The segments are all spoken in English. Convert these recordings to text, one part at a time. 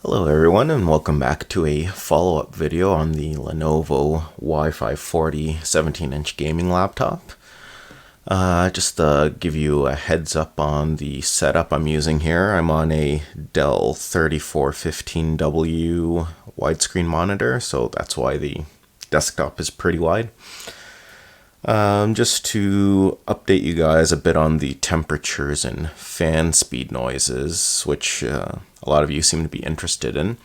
Hello everyone, and welcome back to a follow-up video on the Lenovo y540 17-inch gaming laptop. Just to give you a heads up on the setup I'm using here, I'm on a Dell 3415W widescreen monitor, so that's why the desktop is pretty wide. Just to update you guys a bit on the temperatures and fan speed noises, which a lot of you seem to be interested in.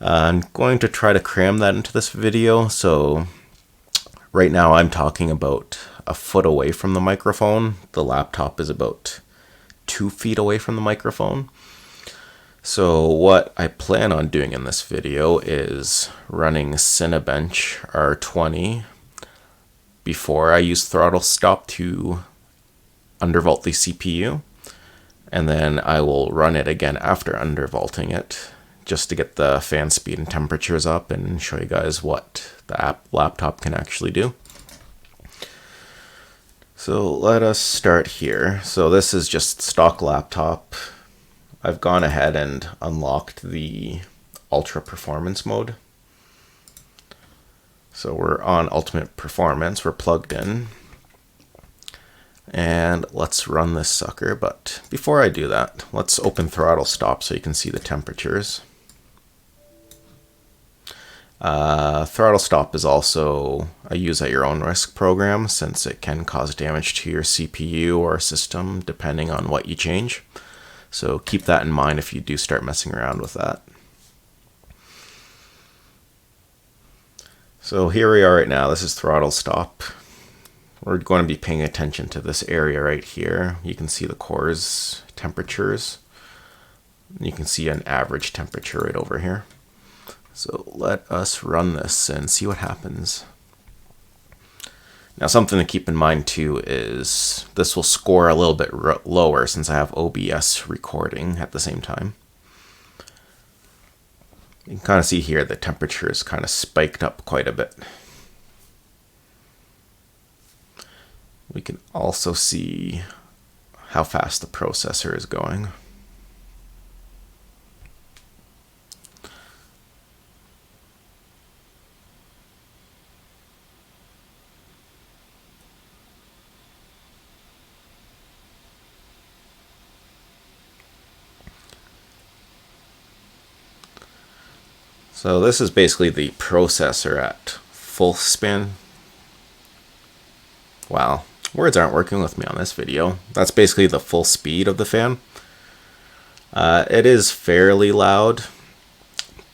I'm going to try to cram that into this video, so right now I'm talking about a foot away from the microphone. The laptop is about 2 feet away from the microphone. So what I plan on doing in this video is running Cinebench R20 before I use throttle stop to undervolt the CPU, and then I will run it again after undervolting it just to get the fan speed and temperatures up and show you guys what the laptop can actually do. So let us start here. So this is just stock laptop. I've gone ahead and unlocked the ultra performance mode. So we're on ultimate performance, we're plugged in, and let's run this sucker. But before I do that, let's open throttle stop so you can see the temperatures. Throttle stop is also a use at your own risk program, since it can cause damage to your CPU or system depending on what you change. So keep that in mind if you do start messing around with that. So here we are right now. This is throttle stop. We're going to be paying attention to this area right here. You can see the core's temperatures. You can see an average temperature right over here. So let us run this and see what happens. Now something to keep in mind too is this will score a little bit lower since I have OBS recording at the same time. You can kind of see here the temperature is kind of spiked up quite a bit. We can also see how fast the processor is going. So this is basically the processor at full spin. Wow, words aren't working with me on this video. That's basically the full speed of the fan. It is fairly loud,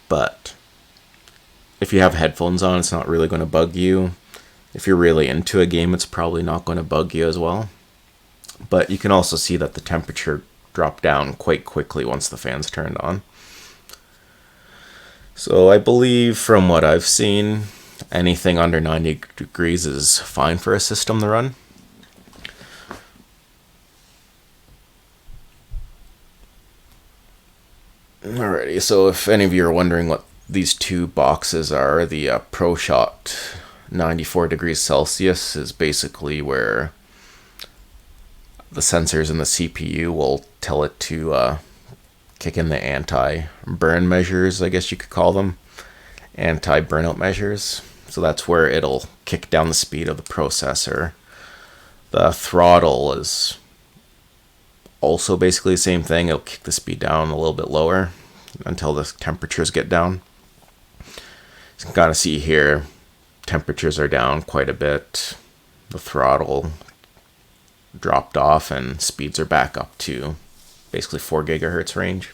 but if you have headphones on, it's not really going to bug you. If you're really into a game, it's probably not going to bug you as well. But you can also see that the temperature dropped down quite quickly once the fan's turned on. So I believe from what I've seen, anything under 90 degrees is fine for a system to run. Alrighty, so if any of you are wondering what these two boxes are, the ProShot 94 degrees Celsius is basically where the sensors in the CPU will tell it to kick in the anti-burn measures, I guess you could call them. Anti-burnout measures. So that's where it'll kick down the speed of the processor. The throttle is also basically the same thing. It'll kick the speed down a little bit lower until the temperatures get down. So you can kind of see here, temperatures are down quite a bit. The throttle dropped off and speeds are back up to basically 4 gigahertz range.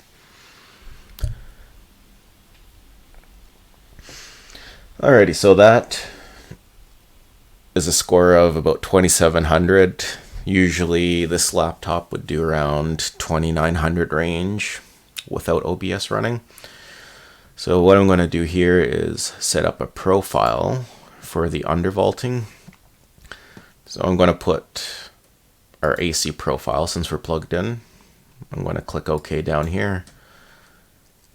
Alrighty, so that is a score of about 2700. Usually this laptop would do around 2900 range without OBS running. So what I'm going to do here is set up a profile for the undervolting. So I'm going to put our AC profile since we're plugged in. I'm going to click OK down here.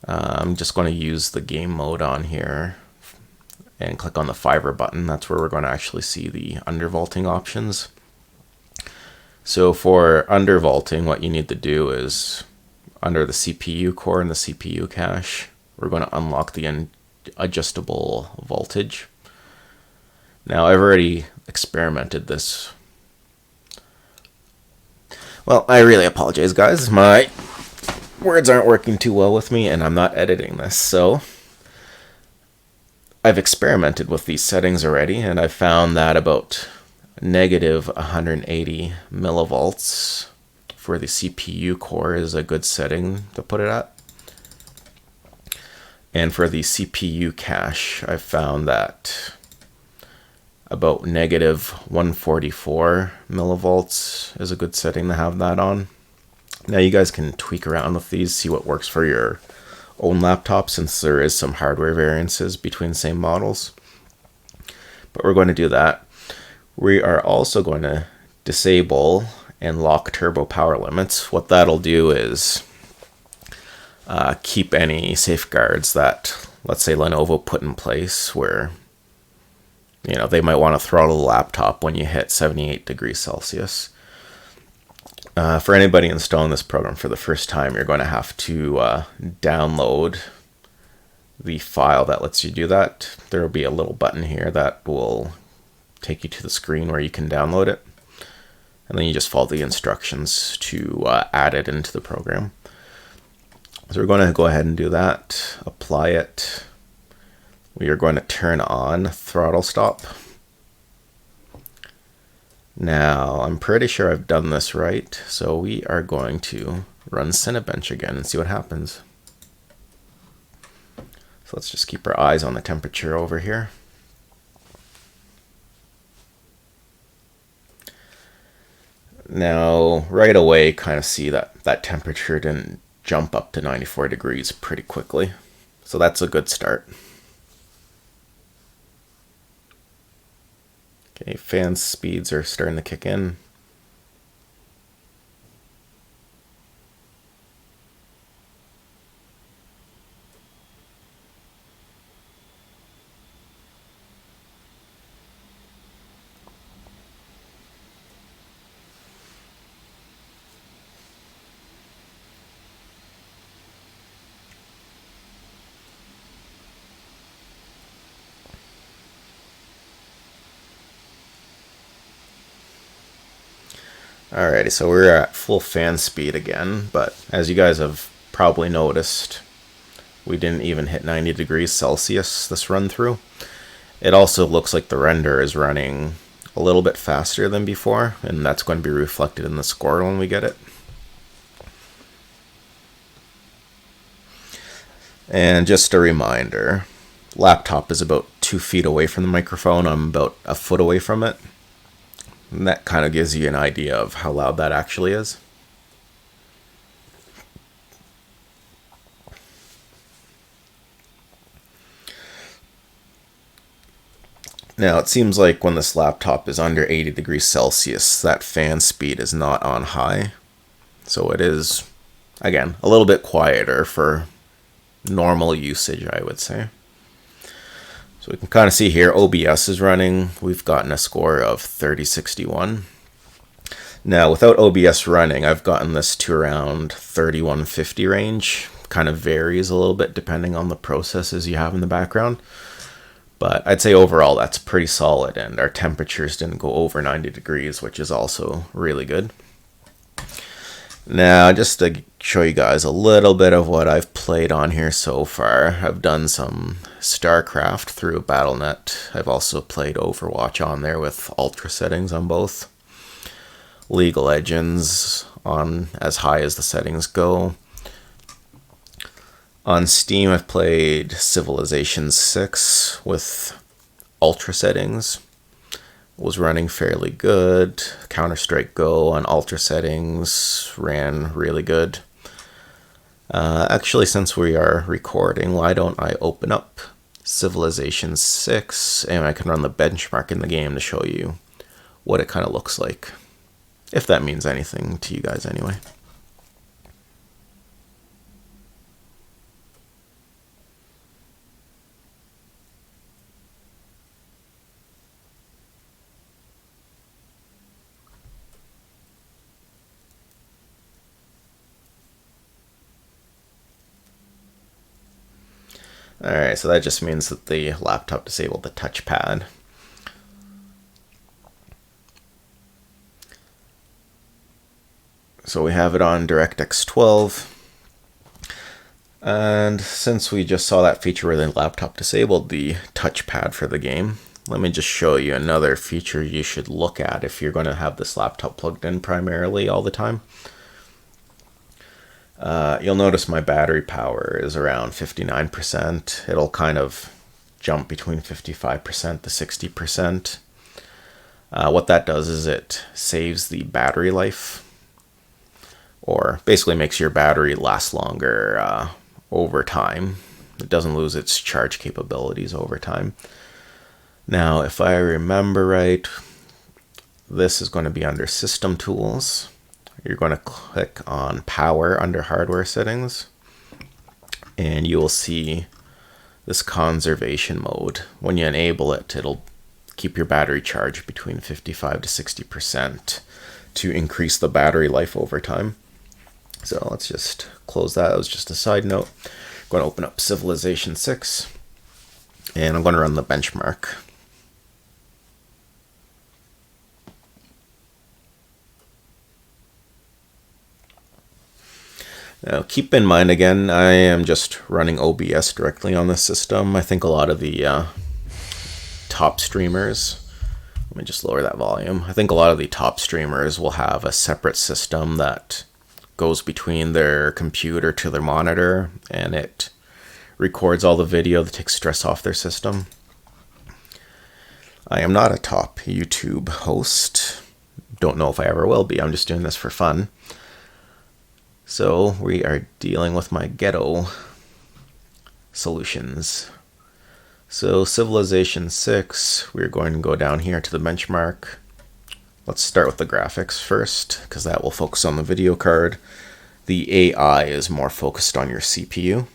I'm just going to use the game mode on here and click on the fiber button. That's where we're going to actually see the undervolting options. So for undervolting, what you need to do is under the CPU core and the CPU cache, we're going to unlock the adjustable voltage. Now, I've already experimented this. Well, I really apologize, guys. My words aren't working too well with me, and I'm not editing this, so I've experimented with these settings already, and I've found that about negative 180 millivolts for the CPU core is a good setting to put it at. And for the CPU cache, I've found that about negative 144 millivolts is a good setting to have that on. Now you guys can tweak around with these, see what works for your own laptop, since there is some hardware variances between the same models. But we're going to do that. We are also going to disable and lock turbo power limits. What that'll do is keep any safeguards that, let's say, Lenovo put in place where, you know, they might want to throttle the laptop when you hit 78 degrees Celsius. For anybody installing this program for the first time, you're going to have to download the file that lets you do that. There will be a little button here that will take you to the screen where you can download it. And then you just follow the instructions to add it into the program. So we're going to go ahead and do that, apply it. We are going to turn on throttle stop. Now, I'm pretty sure I've done this right, so we are going to run Cinebench again and see what happens. So let's just keep our eyes on the temperature over here. Now, right away, kind of see that that temperature didn't jump up to 94 degrees pretty quickly. So that's a good start. Okay, fan speeds are starting to kick in. Alrighty, so we're at full fan speed again, but as you guys have probably noticed, we didn't even hit 90 degrees Celsius this run through. It also looks like the render is running a little bit faster than before, and that's going to be reflected in the score when we get it. And just a reminder, laptop is about 2 feet away from the microphone. I'm about a foot away from it. And that kind of gives you an idea of how loud that actually is. Now, it seems like when this laptop is under 80 degrees Celsius, that fan speed is not on high. So it is, again, a little bit quieter for normal usage, I would say. So we can kind of see here, OBS is running. We've gotten a score of 3061. Now, without OBS running, I've gotten this to around 3150 range. Kind of varies a little bit depending on the processes you have in the background. But I'd say overall that's pretty solid, and our temperatures didn't go over 90 degrees, which is also really good. Now, just to show you guys a little bit of what I've played on here so far, I've done some StarCraft through Battle.net. I've also played Overwatch on there with ultra settings on both. League of Legends on as high as the settings go. On Steam, I've played Civilization 6 with ultra settings. Was running fairly good. Counter-Strike Go on ultra settings ran really good. Actually, since we are recording, why don't I open up Civilization 6 and I can run the benchmark in the game to show you what it kind of looks like. If that means anything to you guys anyway. Alright, so that just means that the laptop disabled the touchpad. So we have it on DirectX 12. And since we just saw that feature where the laptop disabled the touchpad for the game, let me just show you another feature you should look at if you're going to have this laptop plugged in primarily all the time. You'll notice my battery power is around 59%. It'll kind of jump between 55% to 60%. What that does is it saves the battery life, or basically makes your battery last longer over time. It doesn't lose its charge capabilities over time. Now, if I remember right, this is going to be under System Tools. You're going to click on Power under Hardware Settings, and you will see this conservation mode. When you enable it, it'll keep your battery charged between 55 to 60% to increase the battery life over time. So let's just close that. That was just a side note. I'm going to open up Civilization 6, and I'm going to run the benchmark. Now keep in mind again, I am just running OBS directly on this system. I think a lot of the top streamers, let me just lower that volume. I think a lot of the top streamers will have a separate system that goes between their computer to their monitor, and it records all the video that takes stress off their system. I am not a top YouTube host. Don't know if I ever will be. I'm just doing this for fun. So we are dealing with my ghetto solutions. So Civilization 6, we're going to go down here to the benchmark. Let's start with the graphics first, because that will focus on the video card. The AI is more focused on your CPU.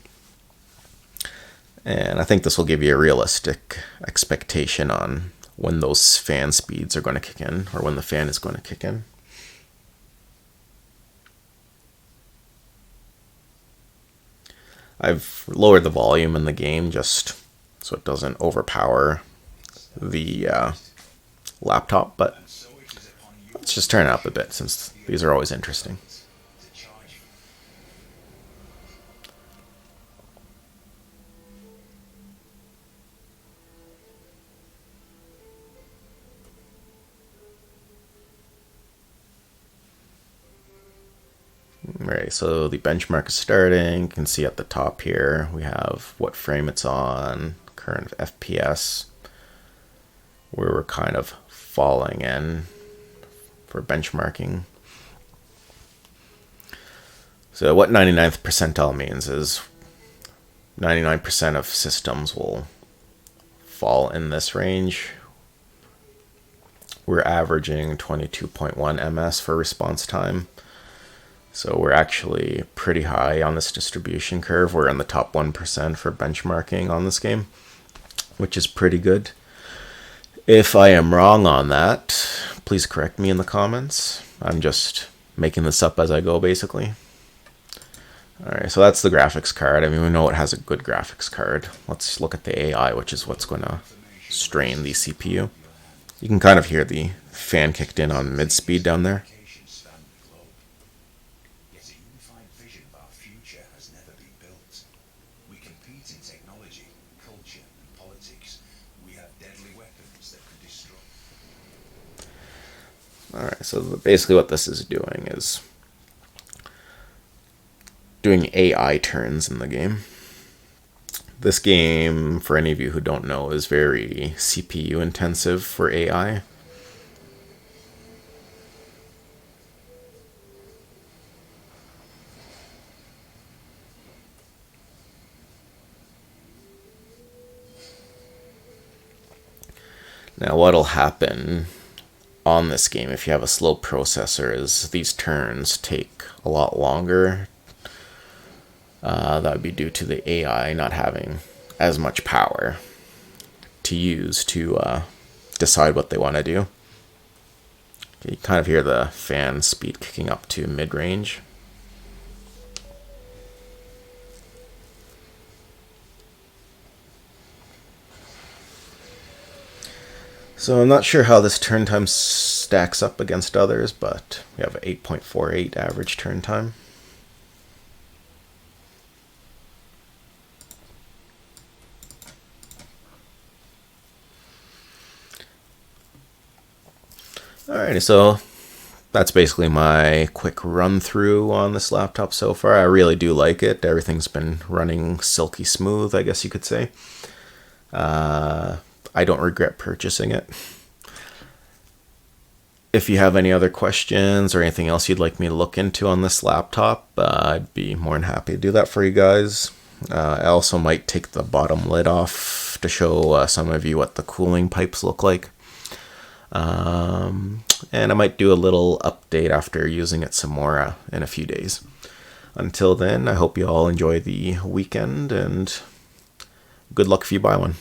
And I think this will give you a realistic expectation on when those fan speeds are going to kick in, or when the fan is going to kick in. I've lowered the volume in the game just so it doesn't overpower the laptop, but let's just turn it up a bit since these are always interesting. Right, so the benchmark is starting. You can see at the top here we have what frame it's on, current FPS, where we're kind of falling in for benchmarking. So what 99th percentile means is 99% of systems will fall in this range. We're averaging 22.1 ms for response time. So we're actually pretty high on this distribution curve. We're in the top 1% for benchmarking on this game, which is pretty good. If I am wrong on that, please correct me in the comments. I'm just making this up as I go, basically. Alright, so that's the graphics card. I mean, we know it has a good graphics card. Let's look at the AI, which is what's going to strain the CPU. You can kind of hear the fan kicked in on mid-speed down there. Alright, so basically what this is doing is doing AI turns in the game. This game, for any of you who don't know, is very CPU intensive for AI. Now what'll happen on this game if you have a slow processor is these turns take a lot longer. That would be due to the AI not having as much power to use to decide what they want to do. Okay, you kind of hear the fan speed kicking up to mid-range. So I'm not sure how this turn time stacks up against others, but we have an 8.48 average turn time. Alrighty, so that's basically my quick run through on this laptop so far. I really do like it. Everything's been running silky smooth, I guess you could say. I don't regret purchasing it. If you have any other questions or anything else you'd like me to look into on this laptop, I'd be more than happy to do that for you guys. I also might take the bottom lid off to show some of you what the cooling pipes look like. And I might do a little update after using it some more in a few days. Until then, I hope you all enjoy the weekend, and good luck if you buy one.